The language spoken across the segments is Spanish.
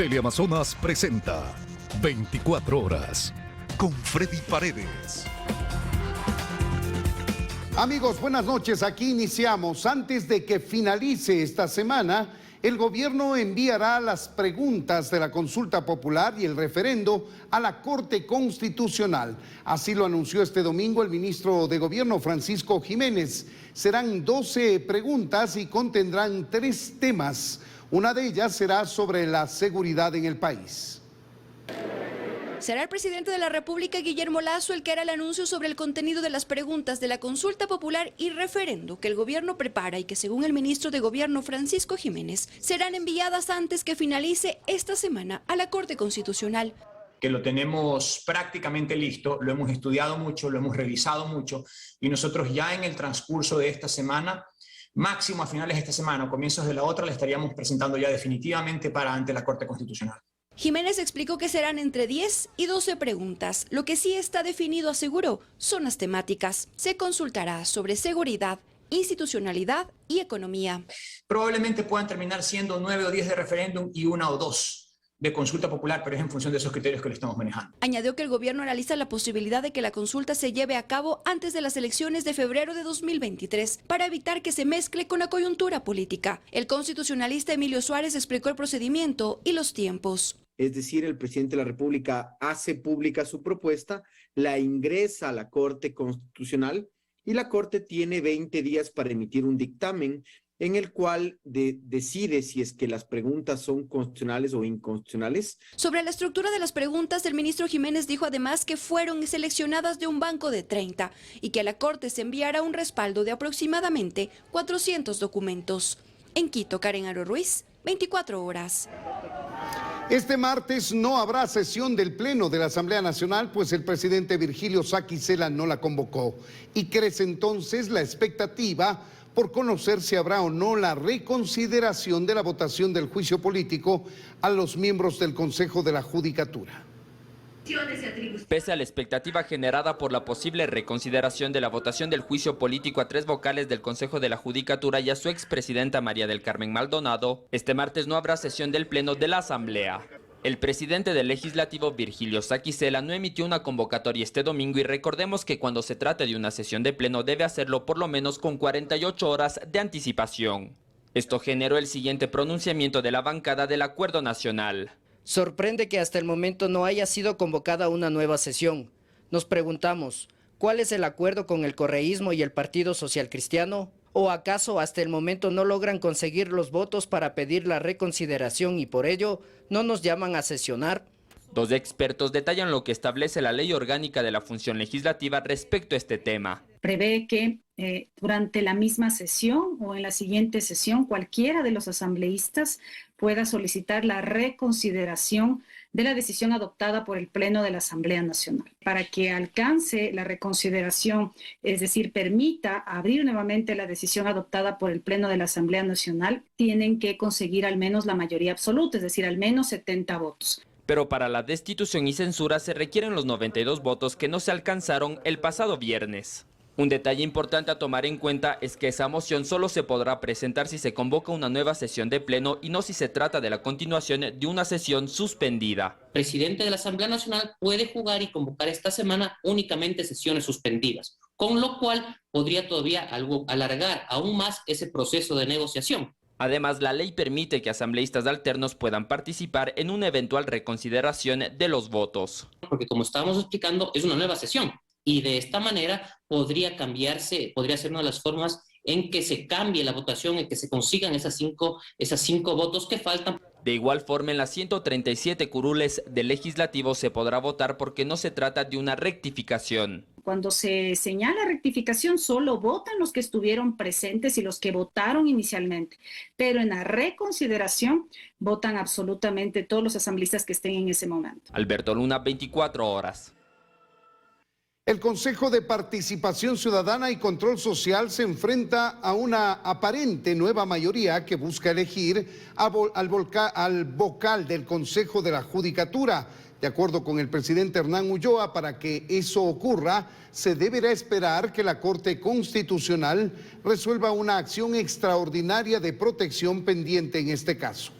Teleamazonas presenta 24 horas con Freddy Paredes. Amigos, buenas noches. Aquí iniciamos. Antes de que finalice esta semana, el gobierno enviará las preguntas de la consulta popular y el referendo a la Corte Constitucional. Así lo anunció este domingo el ministro de Gobierno, Francisco Jiménez. Serán 12 preguntas y contendrán 3 temas. Una de ellas será sobre la seguridad en el país. Será el presidente de la República, Guillermo Lasso, el que hará el anuncio sobre el contenido de las preguntas de la consulta popular y referendo que el gobierno prepara y que, según el ministro de Gobierno, Francisco Jiménez, serán enviadas antes que finalice esta semana a la Corte Constitucional. Que lo tenemos prácticamente listo, lo hemos estudiado mucho, lo hemos revisado mucho y nosotros ya en el transcurso de esta semana, máximo a finales de esta semana o comienzos de la otra, le estaríamos presentando ya definitivamente para ante la Corte Constitucional. Jiménez explicó que serán entre 10 y 12 preguntas. Lo que sí está definido, aseguró, son las temáticas. Se consultará sobre seguridad, institucionalidad y economía. Probablemente puedan terminar siendo 9 o 10 de referéndum y 1 o 2 de consulta popular, pero es en función de esos criterios que le estamos manejando. Añadió que el gobierno analiza la posibilidad de que la consulta se lleve a cabo antes de las elecciones de febrero de 2023 para evitar que se mezcle con la coyuntura política. El constitucionalista Emilio Suárez explicó el procedimiento y los tiempos. Es decir, el presidente de la República hace pública su propuesta, la ingresa a la Corte Constitucional y la Corte tiene 20 días para emitir un dictamen en el cual decide si es que las preguntas son constitucionales o inconstitucionales. Sobre la estructura de las preguntas, el ministro Jiménez dijo además que fueron seleccionadas de un banco de 30 y que a la Corte se enviará un respaldo de aproximadamente 400 documentos. En Quito, Karen Aro Ruiz, 24 horas. Este martes no habrá sesión del Pleno de la Asamblea Nacional, pues el presidente Virgilio Saquicela no la convocó. Y crece entonces la expectativa por conocer si habrá o no la reconsideración de la votación del juicio político a los miembros del Consejo de la Judicatura. Pese a la expectativa generada por la posible reconsideración de la votación del juicio político a 3 vocales del Consejo de la Judicatura y a su expresidenta María del Carmen Maldonado, este martes no habrá sesión del Pleno de la Asamblea. El presidente del Legislativo, Virgilio Saquicela, no emitió una convocatoria este domingo y recordemos que cuando se trate de una sesión de Pleno debe hacerlo por lo menos con 48 horas de anticipación. Esto generó el siguiente pronunciamiento de la bancada del Acuerdo Nacional. Sorprende que hasta el momento no haya sido convocada una nueva sesión. Nos preguntamos, ¿cuál es el acuerdo con el correísmo y el Partido Social Cristiano? ¿O acaso hasta el momento no logran conseguir los votos para pedir la reconsideración y por ello no nos llaman a sesionar? 2 expertos detallan lo que establece la Ley Orgánica de la Función Legislativa respecto a este tema. Prevé que durante la misma sesión o en la siguiente sesión cualquiera de los asambleístas pueda solicitar la reconsideración de la decisión adoptada por el Pleno de la Asamblea Nacional. Para que alcance la reconsideración, es decir, permita abrir nuevamente la decisión adoptada por el Pleno de la Asamblea Nacional, tienen que conseguir al menos la mayoría absoluta, es decir, al menos 70 votos. Pero para la destitución y censura se requieren los 92 votos que no se alcanzaron el pasado viernes. Un detalle importante a tomar en cuenta es que esa moción solo se podrá presentar si se convoca una nueva sesión de pleno y no si se trata de la continuación de una sesión suspendida. El presidente de la Asamblea Nacional puede jugar y convocar esta semana únicamente sesiones suspendidas, con lo cual podría todavía alargar aún más ese proceso de negociación. Además, la ley permite que asambleístas alternos puedan participar en una eventual reconsideración de los votos. Porque como estábamos explicando, es una nueva sesión y de esta manera podría cambiarse, podría ser una de las formas en que se cambie la votación, en que se consigan esas cinco votos que faltan. De igual forma, en las 137 curules del legislativo se podrá votar porque no se trata de una rectificación. Cuando se señala rectificación, solo votan los que estuvieron presentes y los que votaron inicialmente. Pero en la reconsideración votan absolutamente todos los asambleístas que estén en ese momento. Alberto Luna, 24 horas. El Consejo de Participación Ciudadana y Control Social se enfrenta a una aparente nueva mayoría que busca elegir al vocal del Consejo de la Judicatura. De acuerdo con el presidente Hernán Ulloa, para que eso ocurra, se deberá esperar que la Corte Constitucional resuelva una acción extraordinaria de protección pendiente en este caso.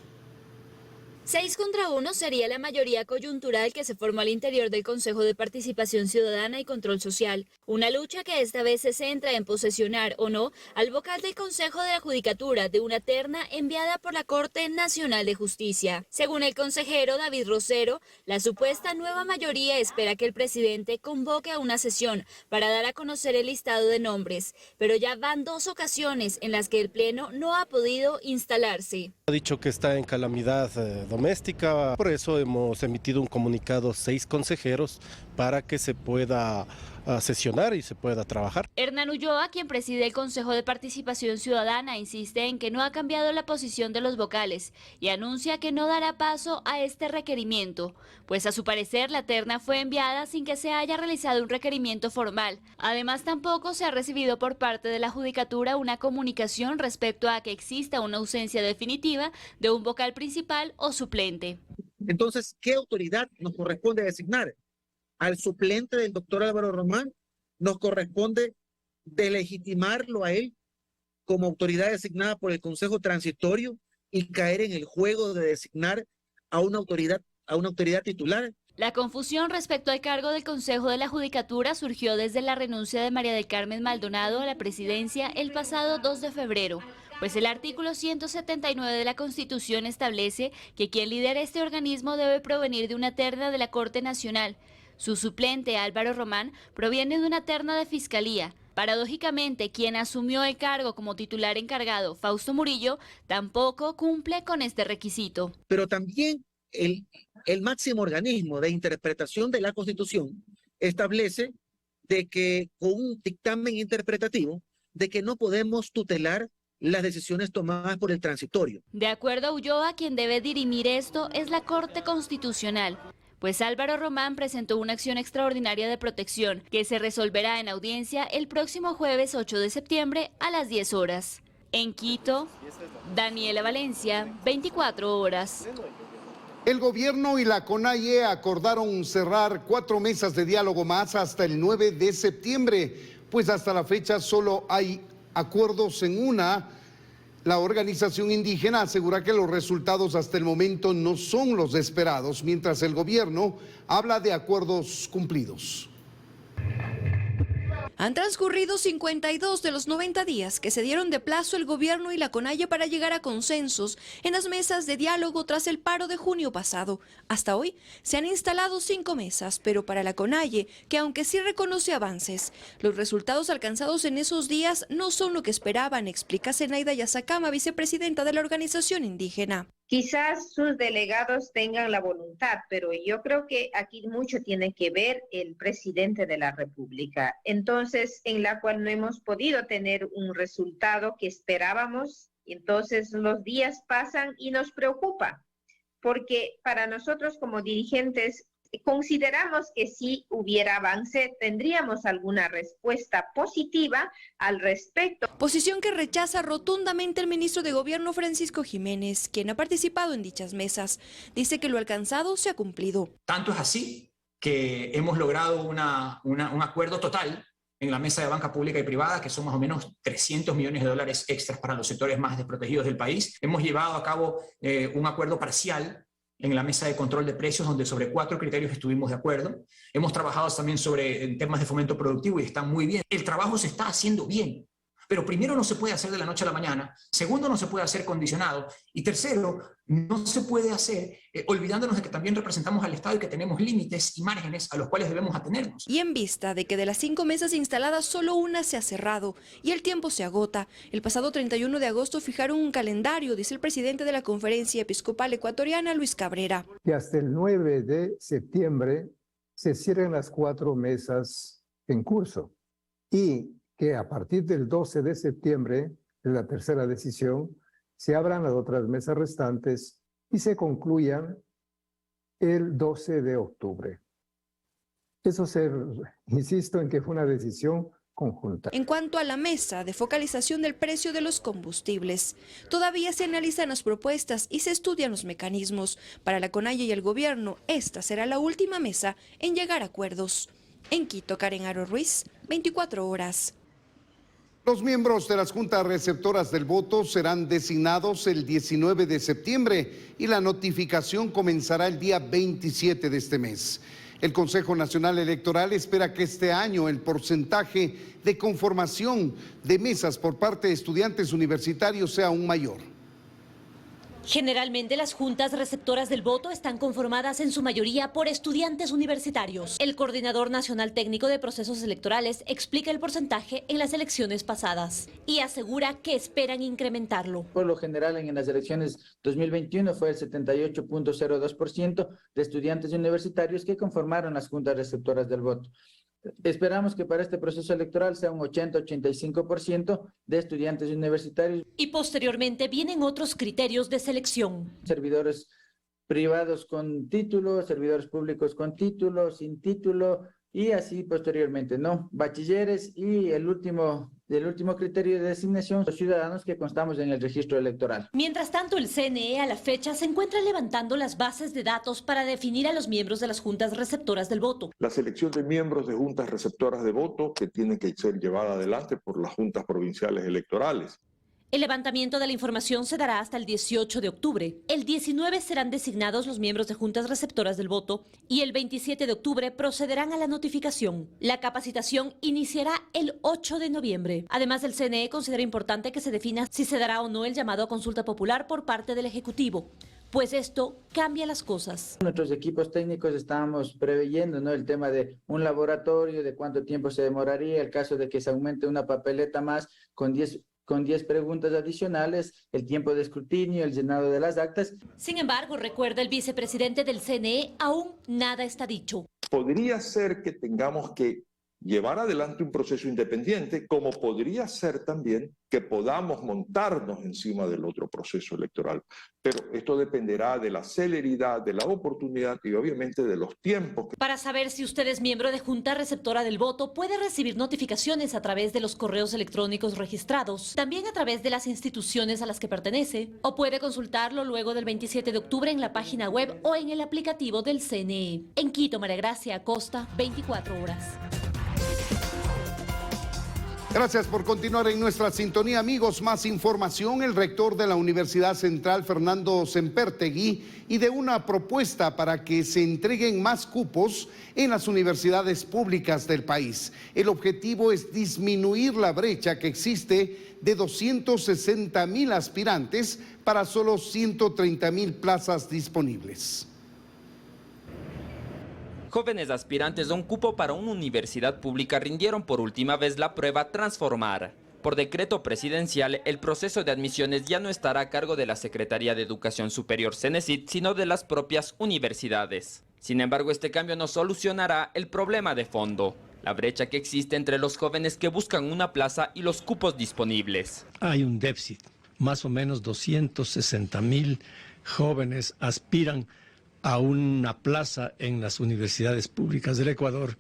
6 contra 1 sería la mayoría coyuntural que se formó al interior del Consejo de Participación Ciudadana y Control Social. Una lucha que esta vez se centra en posesionar o no al vocal del Consejo de la Judicatura de una terna enviada por la Corte Nacional de Justicia. Según el consejero David Rosero, la supuesta nueva mayoría espera que el presidente convoque a una sesión para dar a conocer el listado de nombres, pero ya van 2 ocasiones en las que el Pleno no ha podido instalarse. Ha dicho que está en calamidad doméstica, por eso hemos emitido un comunicado 6 consejeros para que se pueda sesionar y se pueda trabajar. Hernán Ulloa, quien preside el Consejo de Participación Ciudadana, insiste en que no ha cambiado la posición de los vocales y anuncia que no dará paso a este requerimiento, pues a su parecer la terna fue enviada sin que se haya realizado un requerimiento formal. Además, tampoco se ha recibido por parte de la Judicatura una comunicación respecto a que exista una ausencia definitiva de un vocal principal o suplente. Entonces, ¿qué autoridad nos corresponde designar? Al suplente del doctor Álvaro Román nos corresponde delegitimarlo a él como autoridad designada por el Consejo Transitorio y caer en el juego de designar a una autoridad titular. La confusión respecto al cargo del Consejo de la Judicatura surgió desde la renuncia de María del Carmen Maldonado a la presidencia el pasado 2 de febrero. Pues el artículo 179 de la Constitución establece que quien lidera este organismo debe provenir de una terna de la Corte Nacional. Su suplente, Álvaro Román, proviene de una terna de Fiscalía. Paradójicamente, quien asumió el cargo como titular encargado, Fausto Murillo, tampoco cumple con este requisito. Pero también el máximo organismo de interpretación de la Constitución establece de que con un dictamen interpretativo de que no podemos tutelar las decisiones tomadas por el transitorio. De acuerdo a Ulloa, quien debe dirimir esto es la Corte Constitucional, pues Álvaro Román presentó una acción extraordinaria de protección que se resolverá en audiencia el próximo jueves 8 de septiembre a las 10 horas. En Quito, Daniela Valencia, 24 horas. El gobierno y la CONAIE acordaron cerrar 4 mesas de diálogo más hasta el 9 de septiembre, pues hasta la fecha solo hay acuerdos en una. La organización indígena asegura que los resultados hasta el momento no son los esperados, mientras el gobierno habla de acuerdos cumplidos. Han transcurrido 52 de los 90 días que se dieron de plazo el gobierno y la CONAIE para llegar a consensos en las mesas de diálogo tras el paro de junio pasado. Hasta hoy se han instalado 5 mesas, pero para la CONAIE, que aunque sí reconoce avances, los resultados alcanzados en esos días no son lo que esperaban, explica Zenaida Yazacama, vicepresidenta de la organización indígena. Quizás sus delegados tengan la voluntad, pero yo creo que aquí mucho tiene que ver el presidente de la República. Entonces, en la cual no hemos podido tener un resultado que esperábamos, entonces los días pasan y nos preocupa, porque para nosotros como dirigentes consideramos que si hubiera avance tendríamos alguna respuesta positiva al respecto. Posición que rechaza rotundamente el ministro de Gobierno Francisco Jiménez, quien ha participado en dichas mesas. Dice que lo alcanzado se ha cumplido. Tanto es así que hemos logrado un acuerdo total en la mesa de banca pública y privada, que son más o menos $300 millones extras para los sectores más desprotegidos del país. Hemos llevado a cabo un acuerdo parcial en la mesa de control de precios, donde sobre 4 criterios estuvimos de acuerdo. Hemos trabajado también sobre temas de fomento productivo y están muy bien. El trabajo se está haciendo bien, pero primero no se puede hacer de la noche a la mañana, segundo no se puede hacer condicionado y tercero no se puede hacer olvidándonos de que también representamos al Estado y que tenemos límites y márgenes a los cuales debemos atenernos. Y en vista de que de las 5 mesas instaladas solo una se ha cerrado y el tiempo se agota, el pasado 31 de agosto fijaron un calendario, dice el presidente de la Conferencia Episcopal Ecuatoriana, Luis Cabrera. Que hasta el 9 de septiembre se cierren las 4 mesas en curso y que a partir del 12 de septiembre, de la tercera decisión, se abran las otras mesas restantes y se concluyan el 12 de octubre. Eso insisto en que fue una decisión conjunta. En cuanto a la mesa de focalización del precio de los combustibles, todavía se analizan las propuestas y se estudian los mecanismos. Para la CONAIE y el gobierno, esta será la última mesa en llegar a acuerdos. En Quito, Karen Aro Ruiz, 24 horas. Los miembros de las juntas receptoras del voto serán designados el 19 de septiembre y la notificación comenzará el día 27 de este mes. El Consejo Nacional Electoral espera que este año el porcentaje de conformación de mesas por parte de estudiantes universitarios sea aún mayor. Generalmente las juntas receptoras del voto están conformadas en su mayoría por estudiantes universitarios. El Coordinador Nacional Técnico de Procesos Electorales explica el porcentaje en las elecciones pasadas y asegura que esperan incrementarlo. Por lo general en las elecciones 2021 fue el 78.02% de estudiantes universitarios que conformaron las juntas receptoras del voto. Esperamos que para este proceso electoral sea un 80-85% de estudiantes universitarios. Y posteriormente vienen otros criterios de selección. Servidores privados con título, servidores públicos con título, sin título y así posteriormente, ¿no? Bachilleres y el último criterio de designación, los ciudadanos que constamos en el registro electoral. Mientras tanto, el CNE a la fecha se encuentra levantando las bases de datos para definir a los miembros de las juntas receptoras del voto. La selección de miembros de juntas receptoras de voto que tiene que ser llevada adelante por las juntas provinciales electorales. El levantamiento de la información se dará hasta el 18 de octubre. El 19 serán designados los miembros de juntas receptoras del voto y el 27 de octubre procederán a la notificación. La capacitación iniciará el 8 de noviembre. Además, el CNE considera importante que se defina si se dará o no el llamado a consulta popular por parte del Ejecutivo, pues esto cambia las cosas. Nuestros equipos técnicos estábamos preveyendo, ¿no?, el tema de un laboratorio, de cuánto tiempo se demoraría, el caso de que se aumente una papeleta más con 10 preguntas adicionales, el tiempo de escrutinio, el llenado de las actas. Sin embargo, recuerda el vicepresidente del CNE, aún nada está dicho. Podría ser que tengamos que llevar adelante un proceso independiente, como podría ser también que podamos montarnos encima del otro proceso electoral. Pero esto dependerá de la celeridad, de la oportunidad y obviamente de los tiempos. Para saber si usted es miembro de Junta Receptora del Voto, puede recibir notificaciones a través de los correos electrónicos registrados, también a través de las instituciones a las que pertenece, o puede consultarlo luego del 27 de octubre en la página web o en el aplicativo del CNE. En Quito, María Gracia Acosta, 24 horas. Gracias por continuar en nuestra sintonía, amigos. Más información, el rector de la Universidad Central, Fernando Sempertegui, y de una propuesta para que se entreguen más cupos en las universidades públicas del país. El objetivo es disminuir la brecha que existe de 260,000 aspirantes para solo 130,000 plazas disponibles. Jóvenes aspirantes a un cupo para una universidad pública rindieron por última vez la prueba Transformar. Por decreto presidencial, el proceso de admisiones ya no estará a cargo de la Secretaría de Educación Superior CENESID, sino de las propias universidades. Sin embargo, este cambio no solucionará el problema de fondo, la brecha que existe entre los jóvenes que buscan una plaza y los cupos disponibles. Hay un déficit, más o menos 260,000 jóvenes aspiran a una plaza en las universidades públicas del Ecuador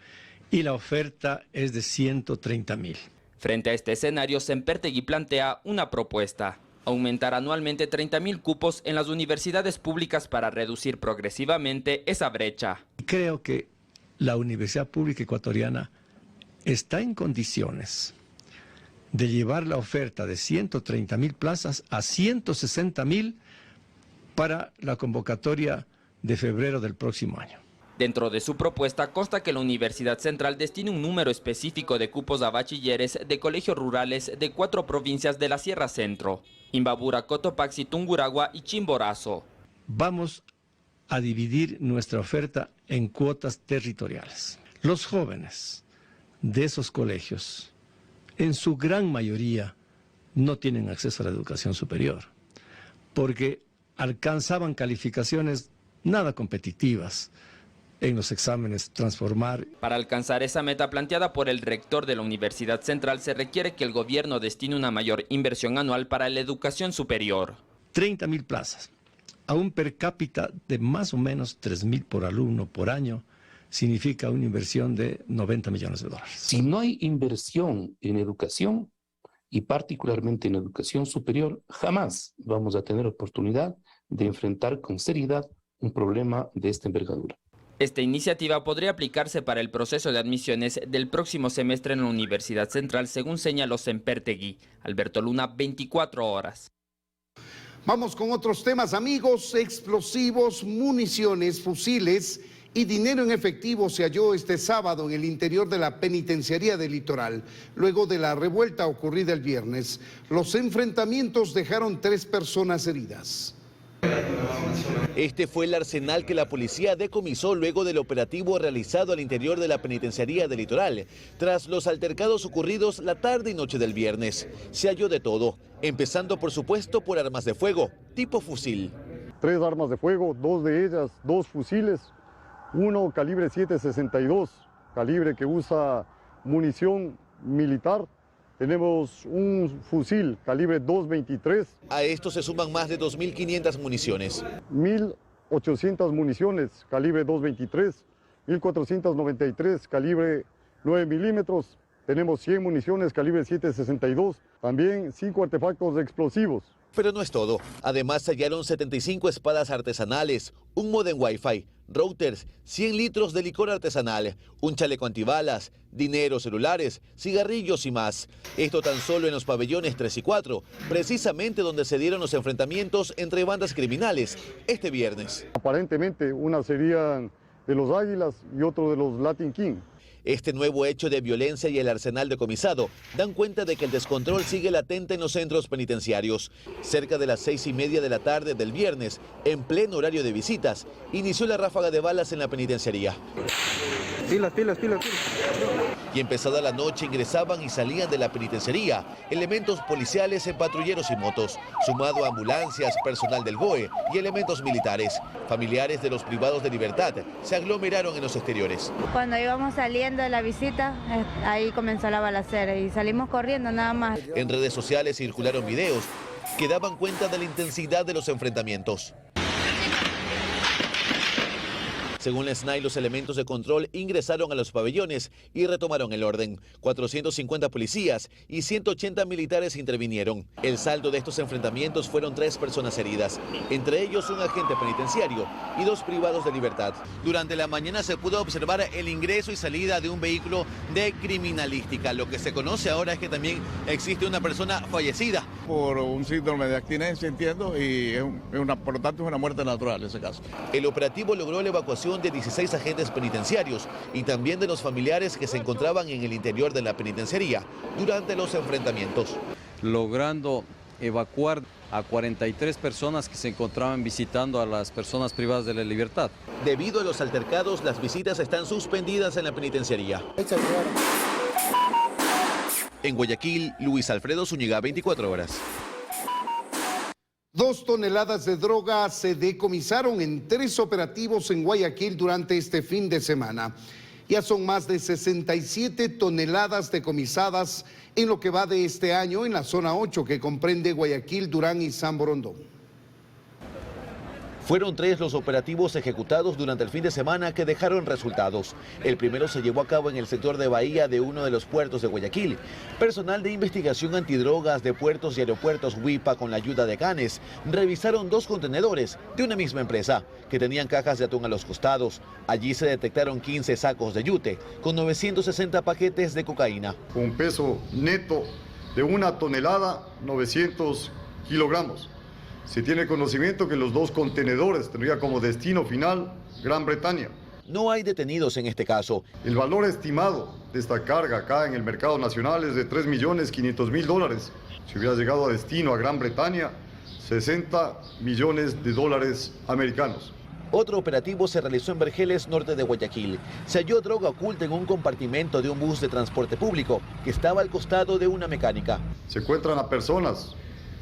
y la oferta es de 130,000. Frente a este escenario, Sempertegui plantea una propuesta: aumentar anualmente 30,000 cupos en las universidades públicas para reducir progresivamente esa brecha. Creo que la Universidad Pública Ecuatoriana está en condiciones de llevar la oferta de 130,000 plazas a 160,000 para la convocatoria de febrero del próximo año. Dentro de su propuesta consta que la Universidad Central destine un número específico de cupos a bachilleres de colegios rurales de 4 provincias de la Sierra Centro: Imbabura, Cotopaxi, Tungurahua y Chimborazo. Vamos a dividir nuestra oferta en cuotas territoriales. Los jóvenes de esos colegios, en su gran mayoría, no tienen acceso a la educación superior, porque alcanzaban calificaciones nada competitivas en los exámenes Transformar. Para alcanzar esa meta planteada por el rector de la Universidad Central, se requiere que el gobierno destine una mayor inversión anual para la educación superior. 30,000 plazas, a un per cápita de más o menos 3,000 por alumno por año, significa una inversión de $90 millones. Si no hay inversión en educación, y particularmente en educación superior, jamás vamos a tener oportunidad de enfrentar con seriedad un problema de esta envergadura. Esta iniciativa podría aplicarse para el proceso de admisiones del próximo semestre en la Universidad Central, según señaló Sempertegui. Alberto Luna, 24 horas. Vamos con otros temas, amigos. Explosivos, municiones, fusiles y dinero en efectivo se halló este sábado en el interior de la penitenciaría del Litoral, luego de la revuelta ocurrida el viernes. Los enfrentamientos dejaron 3 personas heridas. Este fue el arsenal que la policía decomisó luego del operativo realizado al interior de la penitenciaría del Litoral, tras los altercados ocurridos la tarde y noche del viernes. Se halló de todo, empezando por supuesto por armas de fuego, tipo fusil. 3 armas de fuego, 2 de ellas, 2 fusiles, uno calibre 7.62, calibre que usa munición militar. Tenemos un fusil calibre 2.23. A esto se suman más de 2.500 municiones. 1.800 municiones calibre 2.23, 1.493 calibre 9 milímetros. Tenemos 100 municiones calibre 7.62, también 5 artefactos explosivos. Pero no es todo. Además se hallaron 75 espadas artesanales, un módem Wi-Fi, routers, 100 litros de licor artesanal, un chaleco antibalas, dinero, celulares, cigarrillos y más. Esto tan solo en los pabellones 3 y 4, precisamente donde se dieron los enfrentamientos entre bandas criminales este viernes. Aparentemente una serían de los Águilas y otro de los Latin King. Este nuevo hecho de violencia y el arsenal decomisado dan cuenta de que el descontrol sigue latente en los centros penitenciarios. Cerca de las 6:30 de la tarde del viernes, en pleno horario de visitas, inició la ráfaga de balas en la penitenciaría. Pilas. Y empezada la noche ingresaban y salían de la penitenciaría elementos policiales en patrulleros y motos, sumado a ambulancias, personal del BOE y elementos militares. Familiares de los privados de libertad se aglomeraron en los exteriores. Cuando íbamos saliendo de la visita, ahí comenzó la balacera y salimos corriendo nada más. En redes sociales circularon videos que daban cuenta de la intensidad de los enfrentamientos. Según la SNAI, los elementos de control ingresaron a los pabellones y retomaron el orden. 450 policías y 180 militares intervinieron. El saldo de estos enfrentamientos fueron 3 personas heridas, entre ellos un agente penitenciario y 2 privados de libertad. Durante la mañana se pudo observar el ingreso y salida de un vehículo de criminalística. Lo que se conoce ahora es que también existe una persona fallecida. Por un síndrome de abstinencia, entiendo, y por lo tanto es una muerte natural en ese caso. El operativo logró la evacuación de 16 agentes penitenciarios y también de los familiares que se encontraban en el interior de la penitenciaría durante los enfrentamientos. Logrando evacuar a 43 personas que se encontraban visitando a las personas privadas de la libertad. Debido a los altercados, las visitas están suspendidas en la penitenciaría. En Guayaquil, Luis Alfredo Zúñiga, 24 horas. 2 toneladas de droga se decomisaron en 3 operativos en Guayaquil durante este fin de semana. Ya son más de 67 toneladas decomisadas en lo que va de este año en la zona 8, que comprende Guayaquil, Durán y San Borondón. Fueron 3 los operativos ejecutados durante el fin de semana que dejaron resultados. El primero se llevó a cabo en el sector de Bahía de uno de los puertos de Guayaquil. Personal de investigación antidrogas de puertos y aeropuertos Huipa, con la ayuda de Canes, revisaron 2 contenedores de una misma empresa que tenían cajas de atún a los costados. Allí se detectaron 15 sacos de yute con 960 paquetes de cocaína. Con un peso neto de 1 tonelada, 900 kilogramos. Se tiene conocimiento que los 2 contenedores tendrían como destino final Gran Bretaña. No hay detenidos en este caso. El valor estimado de esta carga acá en el mercado nacional es de $3.500.000. Si hubiera llegado a destino a Gran Bretaña, $60 millones americanos. Otro operativo se realizó en Vergeles, norte de Guayaquil. Se halló droga oculta en un compartimento de un bus de transporte público que estaba al costado de una mecánica. Se encuentran a personas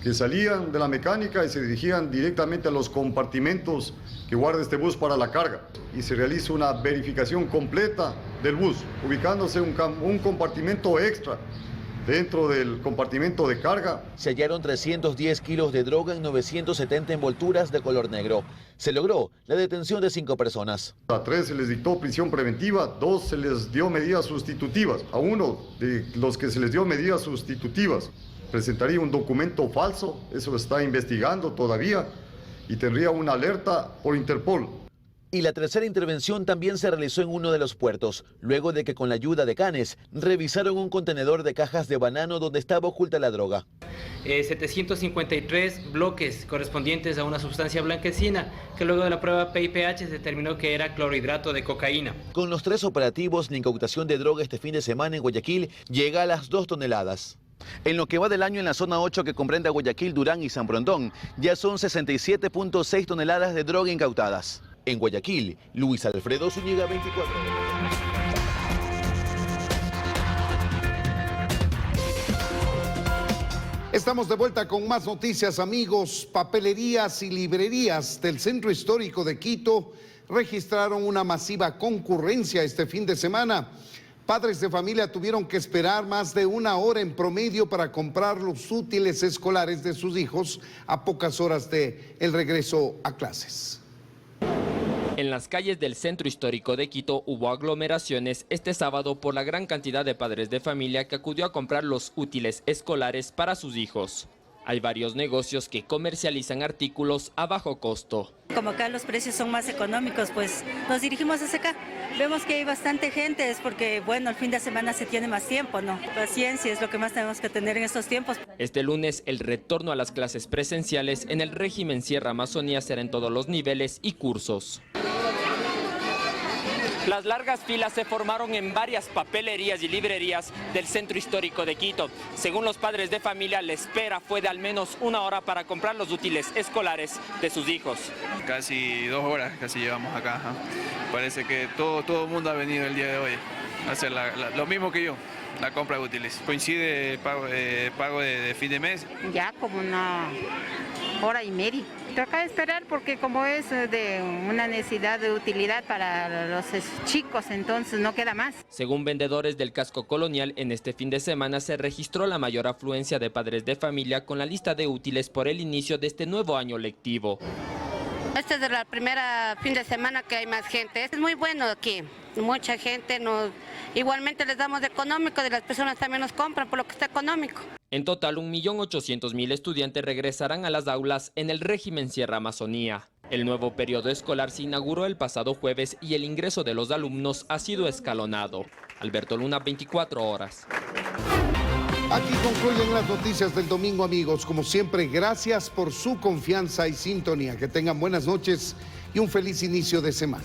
que salían de la mecánica y se dirigían directamente a los compartimentos que guarda este bus para la carga. Y se realiza una verificación completa del bus, ubicándose un compartimento extra dentro del compartimento de carga. Se hallaron 310 kilos de droga en 970 envolturas de color negro. Se logró la detención de 5 personas. A 3 se les dictó prisión preventiva, 2 se les dio medidas sustitutivas. A uno de los que se les dio medidas sustitutivas presentaría un documento falso, eso está investigando todavía, y tendría una alerta por Interpol. Y la tercera intervención también se realizó en uno de los puertos, luego de que con la ayuda de canes revisaron un contenedor de cajas de banano donde estaba oculta la droga. 753 bloques correspondientes a una sustancia blanquecina, que luego de la prueba PIPH se determinó que era clorhidrato de cocaína. Con los 3 operativos, la incautación de droga este fin de semana en Guayaquil llega a las 2 toneladas. En lo que va del año en la zona 8 que comprende a Guayaquil, Durán y San Borondón, ya son 67.6 toneladas de droga incautadas. En Guayaquil, Luis Alfredo Zúñiga, 24 horas. Estamos de vuelta con más noticias, amigos. Papelerías y librerías del Centro Histórico de Quito registraron una masiva concurrencia este fin de semana. Padres de familia tuvieron que esperar más de 1 hora en promedio para comprar los útiles escolares de sus hijos a pocas horas de el regreso a clases. En las calles del Centro Histórico de Quito hubo aglomeraciones este sábado por la gran cantidad de padres de familia que acudió a comprar los útiles escolares para sus hijos. Hay varios negocios que comercializan artículos a bajo costo. Como acá los precios son más económicos, pues nos dirigimos hacia acá. Vemos que hay bastante gente, es porque, bueno, el fin de semana se tiene más tiempo, ¿no? Paciencia es lo que más tenemos que tener en estos tiempos. Este lunes, el retorno a las clases presenciales en el régimen Sierra Amazonía será en todos los niveles y cursos. Las largas filas se formaron en varias papelerías y librerías del Centro Histórico de Quito. Según los padres de familia, la espera fue de al menos 1 hora para comprar los útiles escolares de sus hijos. Casi 2 horas casi llevamos acá. Parece que todo el mundo ha venido el día de hoy a hacer lo mismo que yo, la compra de útiles. Coincide el pago de fin de mes. Ya como 1 hora y media. Toca esperar porque como es de una necesidad de utilidad para los chicos, entonces no queda más. Según vendedores del casco colonial, en este fin de semana se registró la mayor afluencia de padres de familia con la lista de útiles por el inicio de este nuevo año lectivo. Este es la primera fin de semana que hay más gente. Es muy bueno aquí. Mucha gente igualmente les damos de económico, de las personas también nos compran por lo que está económico. En total, 1.800.000 estudiantes regresarán a las aulas en el régimen Sierra Amazonía. El nuevo periodo escolar se inauguró el pasado jueves y el ingreso de los alumnos ha sido escalonado. Alberto Luna, 24 horas. Aquí concluyen las noticias del domingo, amigos. Como siempre, gracias por su confianza y sintonía. Que tengan buenas noches y un feliz inicio de semana.